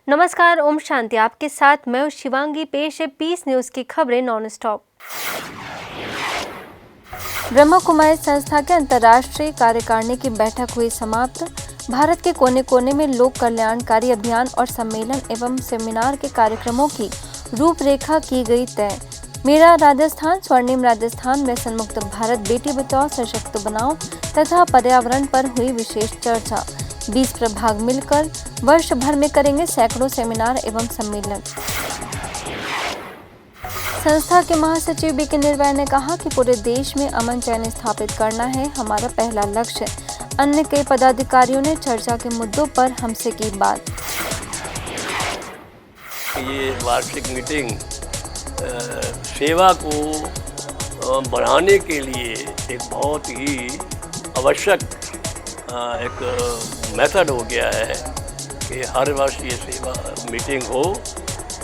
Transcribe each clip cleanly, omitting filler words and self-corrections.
नमस्कार, ओम शांति। आपके साथ मैं हूं शिवांगी। पेश है पीस न्यूज की खबरें नॉन स्टॉप। ब्रह्मा कुमारी संस्था के अंतर्राष्ट्रीय कार्यकारिणी की बैठक हुई समाप्त। भारत के कोने कोने में लोक कल्याणकारी अभियान और सम्मेलन एवं सेमिनार के कार्यक्रमों की रूपरेखा की गई तय। मेरा राजस्थान, स्वर्णिम राजस्थान, व्यसन मुक्त भारत, बेटी बचाओ सशक्त बनाओ तथा पर्यावरण पर हुई विशेष चर्चा। 20 प्रभाग मिलकर वर्ष भर में करेंगे सैकड़ों सेमिनार एवं सम्मेलन। संस्था के महासचिव बीके निर्भय ने कहा कि पूरे देश में अमन चैन स्थापित करना है हमारा पहला लक्ष्य। अन्य कई पदाधिकारियों ने चर्चा के मुद्दों पर हमसे की बात। ये वार्षिक मीटिंग सेवा को बढ़ाने के लिए एक बहुत ही आवश्यक एक मेथड हो गया है कि हर वर्ष ये सेवा मीटिंग हो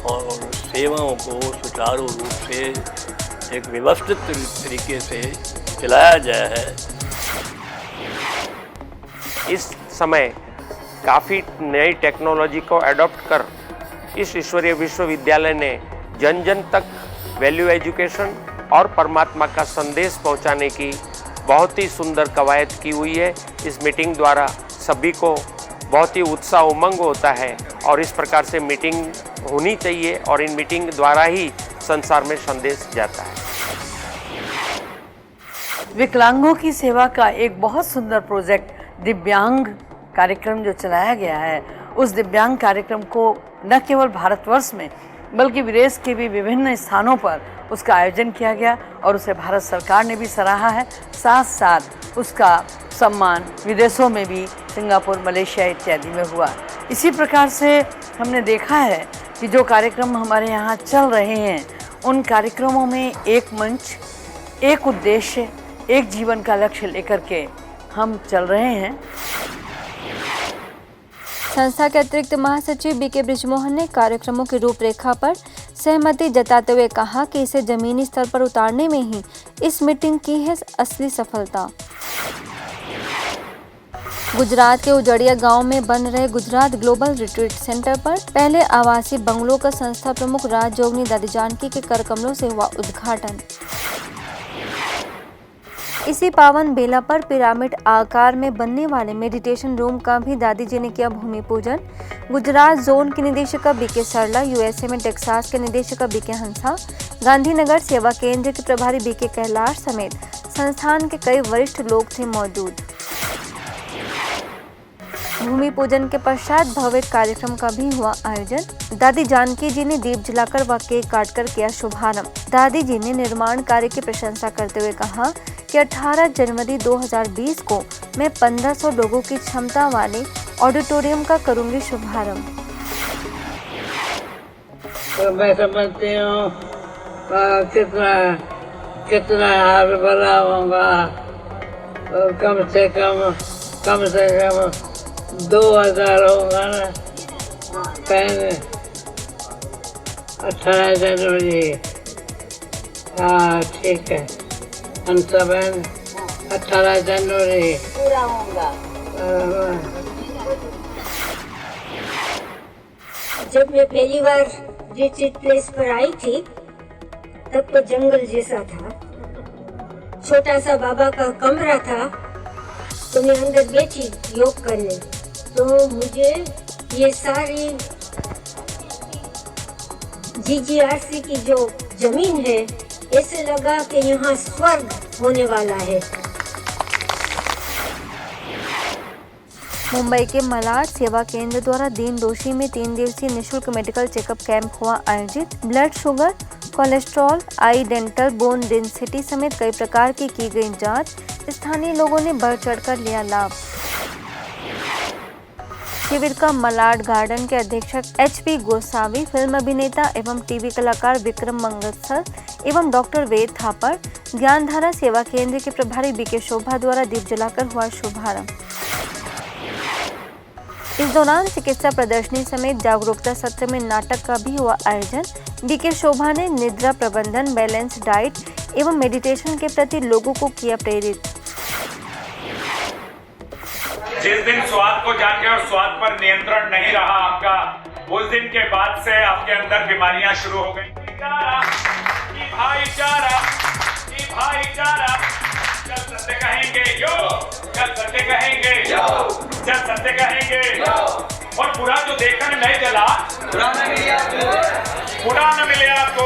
और सेवाओं को सुचारू रूप से एक व्यवस्थित तरीके से चलाया जाए है। इस समय काफ़ी नई टेक्नोलॉजी को एडॉप्ट कर इस ईश्वरीय विश्वविद्यालय ने जन जन तक वैल्यू एजुकेशन और परमात्मा का संदेश पहुंचाने की बहुत ही सुंदर कवायद की हुई है। इस मीटिंग द्वारा सभी को बहुत ही उत्साह उमंग होता है और इस प्रकार से मीटिंग होनी चाहिए और इन मीटिंग द्वारा ही संसार में संदेश जाता है। विकलांगों की सेवा का एक बहुत सुंदर प्रोजेक्ट दिव्यांग कार्यक्रम जो चलाया गया है, उस दिव्यांग कार्यक्रम को न केवल भारतवर्ष में बल्कि विदेश के भी विभिन्न स्थानों पर उसका आयोजन किया गया और उसे भारत सरकार ने भी सराहा है। साथ साथ उसका सम्मान विदेशों में भी, सिंगापुर, मलेशिया इत्यादि में हुआ। इसी प्रकार से हमने देखा है कि जो कार्यक्रम हमारे यहाँ चल रहे हैं, उन कार्यक्रमों में एक मंच, एक उद्देश्य, एक जीवन का लक्ष्य लेकर के हम चल रहे हैं। संस्था के अतिरिक्त महासचिव बीके बृजमोहन ने कार्यक्रमों की रूपरेखा पर सहमति जताते हुए कहा कि इसे जमीनी स्तर पर उतारने में ही इस मीटिंग की है असली सफलता। गुजरात के उजड़िया गांव में बन रहे गुजरात ग्लोबल रिट्रीट सेंटर पर पहले आवासीय बंगलों का संस्था प्रमुख राजयोगिनी दादी जानकी के कर कमलों से हुआ उद्घाटन। इसी पावन बेला पर पिरामिड आकार में बनने वाले मेडिटेशन रूम का भी दादी जी ने किया भूमि पूजन। गुजरात जोन के निदेशक बीके सरला, यूएसए में टेक्सास के निदेशक बीके हंसा, गांधीनगर सेवा केंद्र के प्रभारी बीके कैलाश समेत संस्थान के कई वरिष्ठ लोग थे मौजूद। भूमि पूजन के पश्चात भव्य कार्यक्रम का भी हुआ आयोजन। दादी जानकी जी ने दीप जलाकर व केक काटकर किया शुभारंभ। दादी जी ने निर्माण कार्य की प्रशंसा करते हुए कहा कि 18 जनवरी 2020 को मैं 1500 लोगों की क्षमता वाले ऑडिटोरियम का करूंगी शुभारंभ। तो मैं समझती हूँ कितना हार भरा होगा। कम से कम 2000 होगा ना। पहले 18 जनवरी। हाँ ठीक है, हम सब 18 जनवरी पूरा होगा। जब मैं पहली बार रिट्रीट प्लेस पर आई थी तब तो जंगल जैसा था, छोटा सा बाबा का कमरा था। तो मैं अंदर बैठी योग करने, तो मुझे ये सारी जीजीआरसी की जो जमीन है, ऐसे लगा कि यहाँ स्वर्ग होने वाला है। मुंबई के मलाड सेवा केंद्र द्वारा दीन दोषी में 3 दिवसीय निःशुल्क मेडिकल चेकअप कैंप हुआ आयोजित। ब्लड शुगर, कोलेस्ट्रॉल, आई, डेंटल, बोन डेंसिटी समेत कई प्रकार की गई जांच। स्थानीय लोगों ने बढ़ चढ़कर लिया लाभ। शिविर का मलाड गार्डन के अधीक्षक HP गोसावी, फिल्म अभिनेता एवं टीवी कलाकार विक्रम मंगलसर एवं डॉक्टर वेद थापर, ज्ञानधारा सेवा केंद्र के प्रभारी बीके शोभा द्वारा दीप जलाकर हुआ शुभारंभ। इस दौरान चिकित्सा प्रदर्शनी समेत जागरूकता सत्र में नाटक का भी हुआ आयोजन। बीके शोभा ने निद्रा प्रबंधन, बैलेंस डाइट एवं मेडिटेशन के प्रति लोगों को किया प्रेरित। जिस दिन स्वाद को जाके और स्वाद पर नियंत्रण नहीं रहा आपका, उस दिन के बाद से आपके अंदर बीमारियां शुरू हो गई। भाईचारा, चल सत्य कहेंगे यो, चल सत्य कहेंगे यो, चल सत्य कहेंगे यो। और बुरा जो देखने नहीं चला, बुरा न मिले आपको।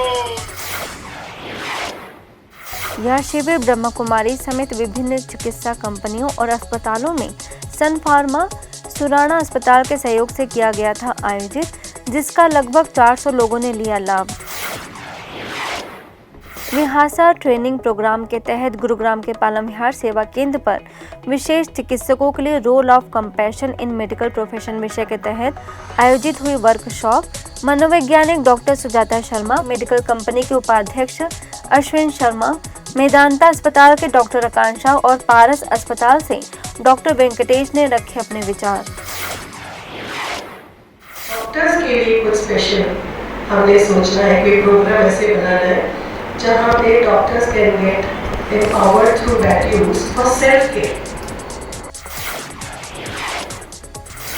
यह शिविर ब्रह्मा कुमारी समेत विभिन्न चिकित्सा कंपनियों और अस्पतालों में सन फार्मा सुराणा अस्पताल के सहयोग से किया गया था आयोजित, जिसका लगभग 400 लोगों ने लिया लाभ। विहासा ट्रेनिंग प्रोग्राम के तहत गुरुग्राम के पालम विहार सेवा केंद्र पर विशेष चिकित्सकों के लिए role of compassion in medical profession विषय के तहत आयोजित हुई वर्कशॉप मनोवैज्ञानिक doctor Sujata Sharma, medical company के उपाध्यक्ष अश्विन शर्मा, मेदांता अस्पताल के डॉक्टर आकांक्षा और पारस अस्पताल से डॉक्टर वेंकटेश ने रखे अपने विचार। डॉक्टर्स के लिए कुछ स्पेशल हमने सोचना है, कोई प्रोग्राम ऐसे बनाना है जहाँ पे doctors can get empowered through values for self care.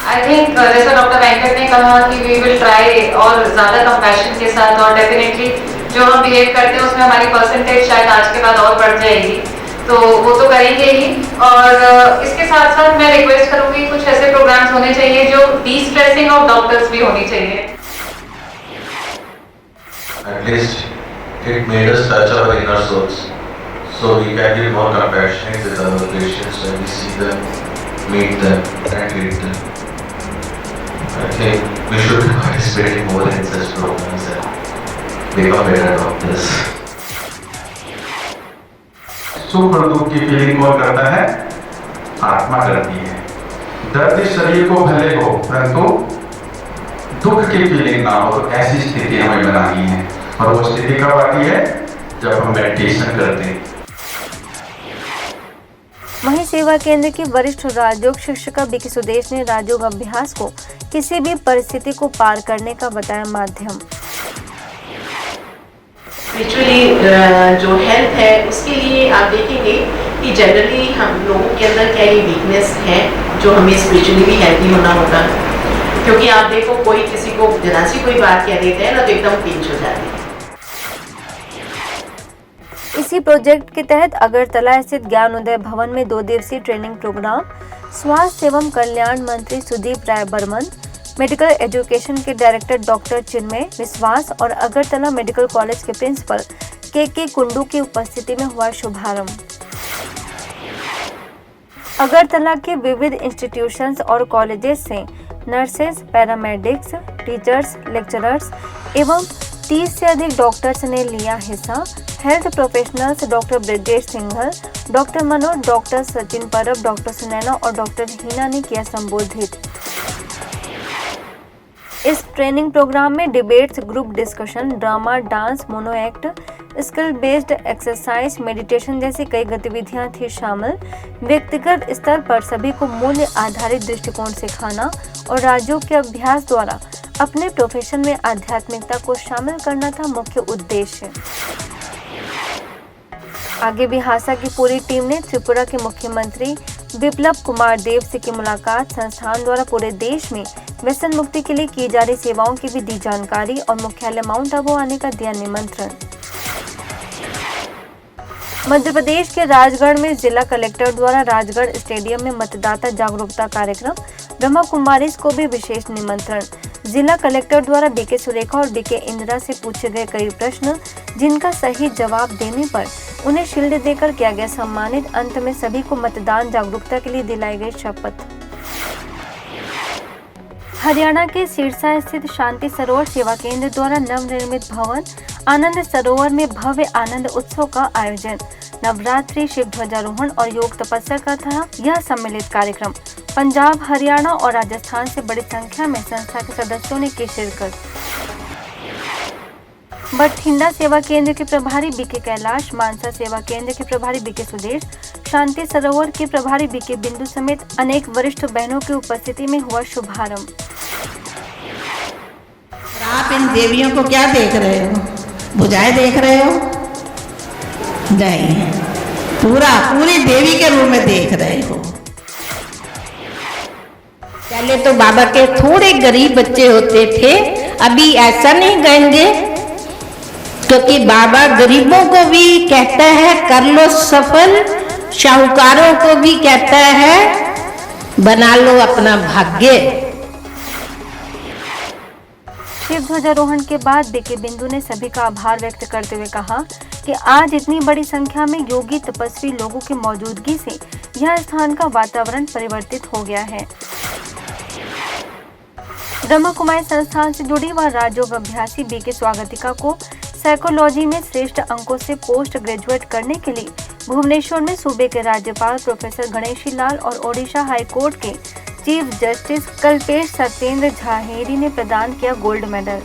I think जैसा डॉक्टर वेंकट ने कहा कि वी विल ट्राई और ज़्यादा कंपैशन के साथ, और डेफिनेटली जो हम बिहेव करते हैं उसमें हमारी परसेंटेज शायद आज के बाद और बढ़ जाएगी, तो वो तो करेंगे ही। और इसके साथ साथ मैं रिक्वेस्ट करूंगी कुछ ऐसे प्रोग्राम्स होने चाहिए जो डी स्ट्रेसिंग ऑफ डॉक्टर्स भी होनी चाहिए। At least it made us touch our inner souls, so we can be more compassionate with our patients when we see them, meet them, and treat them. I think we should be participating more in such programs and become better doctors. सुख और दुख की feeling कौन करता है? आत्मा करती है। दर्द शरीर को भले हो परंतु दुख की फीलिंग ना हो, तो ऐसी स्थिति हमें बनानी है, और वो स्थिति कब आती है? जब हम मेडिटेशन करते हैं। वहीं सेवा केंद्र की वरिष्ठ राजयोग शिक्षिका बीके सुदेश ने राजयोग अभ्यास को किसी भी परिस्थिति को पार करने का बताया माध्यम। स्पिरिचुअली जो हेल्थ है उसके लिए आप देखेंगे कि जनरली हम लोगों के अंदर क्या ये वीकनेस है जो हमें स्पिरिचुअली भी हेल्थी होना होता है, क्योंकि आप देखो कोई किसी को जरा सी कोई बात कह देते हैं ना तो एकदम पिंच हो जाती है। इसी प्रोजेक्ट के तहत अगरतला स्थित ज्ञानोदय भवन में 2 दिवसीय ट्रेनिंग प्रोग्राम स्वास्थ्य एवं कल्याण मंत्री सुदीप राय बर्मन, मेडिकल एजुकेशन के डायरेक्टर डॉक्टर चिन्मय विश्वास और अगरतला मेडिकल कॉलेज के प्रिंसिपल के कुंडू की उपस्थिति में हुआ शुभारंभ। अगरतला के विविध इंस्टीट्यूशंस और कॉलेजेस से नर्सेज, पैरामेडिक्स, टीचर्स, लेक्चरर्स एवं 30 से अधिक डॉक्टर्स ने लिया हिस्सा। Health professionals doctor Brijesh Singhal, doctor Manoj, doctor Sachin परब, डॉक्टर सुनैना और डॉक्टर हीना ने किया संबोधित। इस ट्रेनिंग प्रोग्राम में debates, group discussion, drama, dance, mono act, skill based exercise, meditation जैसी कई गतिविधियां थी शामिल। व्यक्तिगत स्तर पर सभी को मूल्य आधारित दृष्टिकोण सिखाना और राजयोग के अभ्यास द्वारा अपने प्रोफेशन में आध्यात्मिकता को शामिल करना था मुख्य उद्देश्य। आगे विहासा की पूरी टीम ने त्रिपुरा के मुख्यमंत्री बिप्लब कुमार देव से की मुलाकात, संस्थान द्वारा पूरे देश में व्यसन मुक्ति के लिए की जा रही सेवाओं की भी दी जानकारी और मुख्यालय माउंट आबू आने का दिया निमंत्रण। मध्य प्रदेश के राजगढ़ में जिला कलेक्टर द्वारा राजगढ़ स्टेडियम में मतदाता जागरूकता कार्यक्रम, ब्रह्मा कुमारीज को भी विशेष निमंत्रण। जिला कलेक्टर द्वारा बीके सुरेखा और बीके इंदिरा से पूछे गए कई प्रश्न, जिनका सही जवाब देने पर उन्हें शील्ड देकर किया गया सम्मानित। अंत में सभी को मतदान जागरूकता के लिए दिलाई गई शपथ। हरियाणा के सिरसा स्थित शांति सरोवर सेवा केंद्र द्वारा नवनिर्मित भवन आनंद सरोवर में भव्य आनंद उत्सव का आयोजन। नवरात्रि, शिव ध्वजारोहण और योग तपस्या का था यह सम्मिलित कार्यक्रम। पंजाब, हरियाणा और राजस्थान से बड़ी संख्या में संस्था के सदस्यों ने की शिरकत। बठिंडा सेवा केंद्र के प्रभारी बीके कैलाश, मानसा सेवा केंद्र के प्रभारी बीके सुदेश, शांति सरोवर के प्रभारी बीके बिंदु समेत अनेक वरिष्ठ बहनों की उपस्थिति में हुआ शुभारंभ। आप इन देवियों को क्या देख रहे हो? बुझाए देख रहे हो? नहीं, पूरी देवी के रूप में देख रहे हो। पहले तो बाबा के थोड़े गरीब बच्चे होते थे, अभी ऐसा नहीं कहेंगे, क्योंकि बाबा गरीबों को भी कहता है कर लो सफल, शाहूकारों को भी कहता है बना लो अपना भाग्य। शिव ध्वजारोहण के बाद बीके बिंदु ने सभी का आभार व्यक्त करते हुए कहा कि आज इतनी बड़ी संख्या में योगी तपस्वी लोगों की मौजूदगी से यह स्थान का वातावरण परिवर्तित हो गया है। ब्रह्मा कुमारी संस्थान से जुड़ी व राजयोग अभ्यासी बीके स्वागतिका को साइकोलॉजी में श्रेष्ठ अंकों से पोस्ट ग्रेजुएट करने के लिए भुवनेश्वर में सूबे के राज्यपाल प्रोफेसर गणेशी लाल और ओडिशा हाई कोर्ट के चीफ जस्टिस कल्पेश सत्येंद्र झाहेरी ने प्रदान किया गोल्ड मेडल।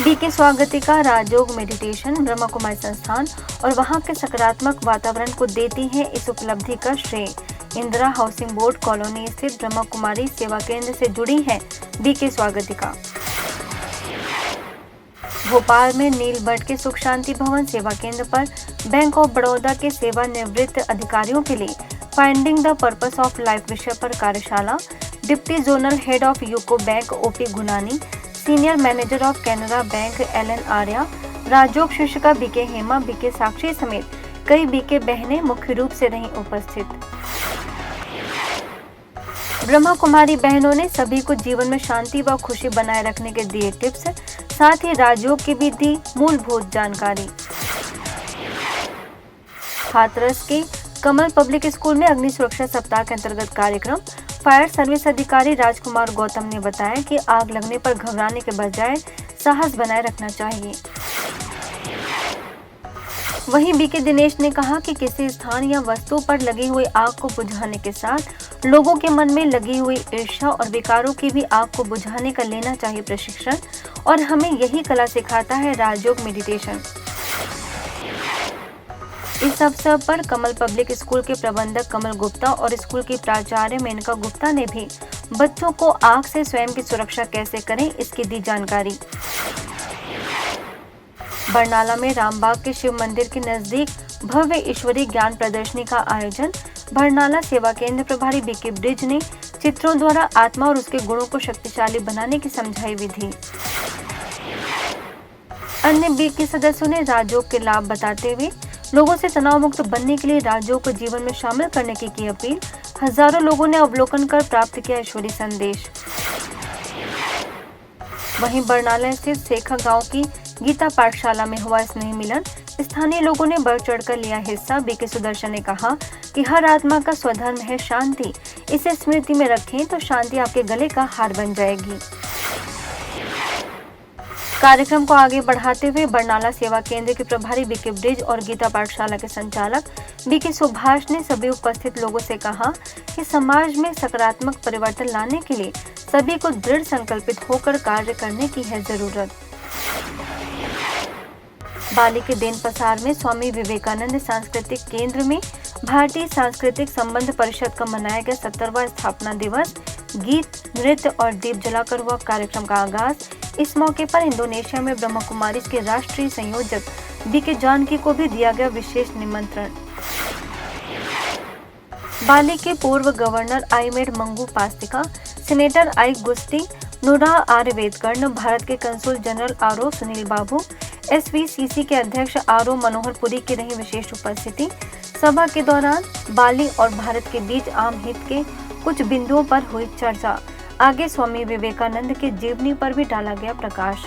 बीके स्वागतिका राजयोग मेडिटेशन ब्रह्मा कुमारी संस्थान और वहां के सकारात्मक वातावरण को देती है। इस उपलब्धि का श्रेय इंदिरा हाउसिंग बोर्ड कॉलोनी स्थित ब्रह्मा कुमारी सेवा केंद्र से जुड़ी है बीके स्वागतिका। भोपाल में नील भट्ट के सुख शांति भवन सेवा केंद्र पर बैंक ऑफ बड़ौदा के सेवानिवृत्त अधिकारियों के लिए finding the purpose of life विषय पर कार्यशाला deputy zonal head of UCO bank OP Gunani, senior manager of Canara bank LN Arya, राजयोग शिक्षिका बीके हेमा, बीके साक्षी समेत कई बीके बहनें मुख्य रूप से रहीं उपस्थित। ब्रह्मा कुमारी बहनों ने सभी को जीवन में शांति व खुशी बनाए रखने के दिए टिप्स, साथ ही राजयोग की भी दी मूलभूत जानकारी। हाथरस के कमल पब्लिक स्कूल में अग्नि सुरक्षा सप्ताह के अंतर्गत कार्यक्रम फायर सर्विस अधिकारी राजकुमार गौतम ने बताया कि आग लगने पर घबराने के बजाय साहस बनाए रखना चाहिए। वहीं बीके दिनेश ने कहा कि किसी स्थान या वस्तु पर लगी हुई आग को बुझाने के साथ लोगों के मन में लगी हुई ईर्ष्या और विकारों की भी आग को बुझाने का लेना चाहिए प्रशिक्षण, और हमें यही कला सिखाता है राजयोग मेडिटेशन। इस अवसर पर कमल पब्लिक स्कूल के प्रबंधक कमल गुप्ता और स्कूल की प्राचार्य मेनका गुप्ता ने भी बच्चों को आग से स्वयं की सुरक्षा कैसे करें इसकी दी जानकारी। बरनाला में रामबाग के शिव मंदिर के नजदीक भव्य ईश्वरीय ज्ञान प्रदर्शनी का आयोजन बरनाला सेवा केंद्र प्रभारी बीके ब्रिज ने चित्रों द्वारा आत्मा और उसके गुणों को शक्तिशाली बनाने की समझाई विधि। अन्य बीके सदस्यों ने राजयोग के लाभ बताते हुए लोगों से तनाव मुक्त बनने के लिए राजयोग को जीवन में शामिल करने की अपील। हजारों लोगों ने अवलोकन कर प्राप्त किया ईश्वरीय संदेश। वहीं बरनाला स्थित सेखा गांव की गीता पाठशाला में हुआ स्नेह मिलन, स्थानीय लोगों ने बढ़ चढ़कर लिया हिस्सा। बीके सुदर्शन ने कहा कि हर आत्मा का स्वधर्म है शांति, इसे स्मृति में रखें तो शांति आपके गले का हार बन जाएगी। कार्यक्रम को आगे बढ़ाते हुए बरनाला सेवा केंद्र के प्रभारी बीके ब्रिज और गीता पाठशाला के संचालक बीके सुभाष ने सभी उपस्थित लोगों से कहा कि समाज में सकारात्मक परिवर्तन लाने के लिए सभी को दृढ़ संकल्पित होकर कार्य करने की है जरूरत। बाली के देन पसार में स्वामी विवेकानंद सांस्कृतिक केंद्र में भारतीय सांस्कृतिक संबंध परिषद का मनाया गया 70वां स्थापना दिवस गीत, नृत्य और दीप जलाकर हुआ कार्यक्रम का आगाज। इस मौके पर इंडोनेशिया में ब्रह्मा कुमारी के राष्ट्रीय संयोजक बीके जानकी को भी दिया गया विशेष निमंत्रण। बाली के पूर्व गवर्नर आईमेड मंगू पास्तिका, सेनेटर आई गुस्ती, नूरा आर्यवेदकर्ण, भारत के कंसुल जनरल आरओ सुनील बाबू, एसवीसीसी के अध्यक्ष आरओ मनोहर पुरी की रही विशेष उपस्थिति। सभा के दौरान बाली और भारत के बीच आम हित के कुछ बिंदुओं पर हुई चर्चा। आगे स्वामी विवेकानंद की जीवनी पर भी डाला गया प्रकाश।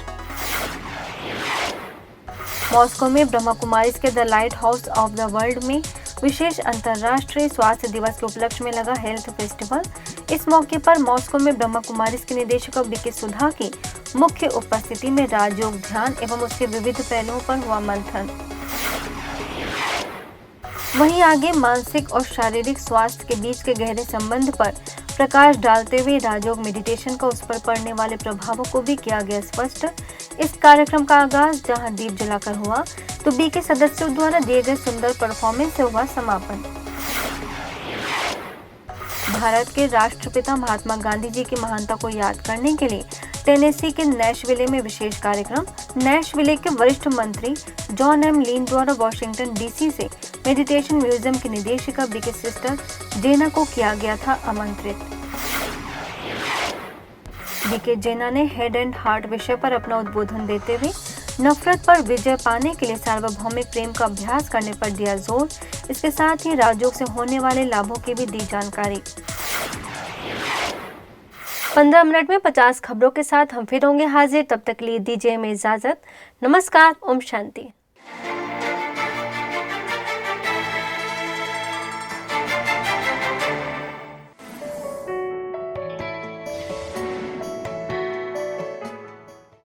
मॉस्को में ब्रह्मा कुमारी के the light house of the world में विशेष अंतर्राष्ट्रीय स्वास्थ्य दिवस के उपलक्ष्य में लगा हेल्थ फेस्टिवल। इस मौके पर मॉस्को में ब्रह्मा कुमारी के निदेशक बीके सुधा की मुख्य उपस्थिति में राजयोग ध्यान एवं उसके विविध पहलुओं पर हुआ मंथन। वहीं आगे मानसिक और शारीरिक स्वास्थ्य के बीच के गहरे संबंध पर प्रकाश डालते हुए राजयोग मेडिटेशन का उस पर पड़ने वाले प्रभावों को भी किया गया स्पष्ट। इस कार्यक्रम का आगाज जहां दीप जलाकर हुआ तो बीके सदस्यों द्वारा दिए गए सुंदर परफॉर्मेंस से हुआ समापन। भारत के राष्ट्रपिता महात्मा गांधी जी की महानता को याद करने के लिए टेनेसी के नैशविले में विशेष कार्यक्रम। नैशविले के वरिष्ठ मंत्री जॉन एम लीन द्वारा वाशिंगटन डीसी से मेडिटेशन म्यूजियम की निदेशिका बीके सिस्टर जेना को किया गया था आमंत्रित। बीके जेना ने हेड एंड हार्ट विषय पर अपना उद्बोधन देते हुए नफरत पर विजय पाने के लिए सार्वभौमिक प्रेम का अभ्यास करने पर दिया जोर। इसके साथ ही राजयोग से होने वाले लाभों की भी दी जानकारी। 15 मिनट में 50 खबरों के साथ हम फिर होंगे हाजिर। तब तक लिए दीजिए हमें इजाजत। नमस्कार, ओम शांति।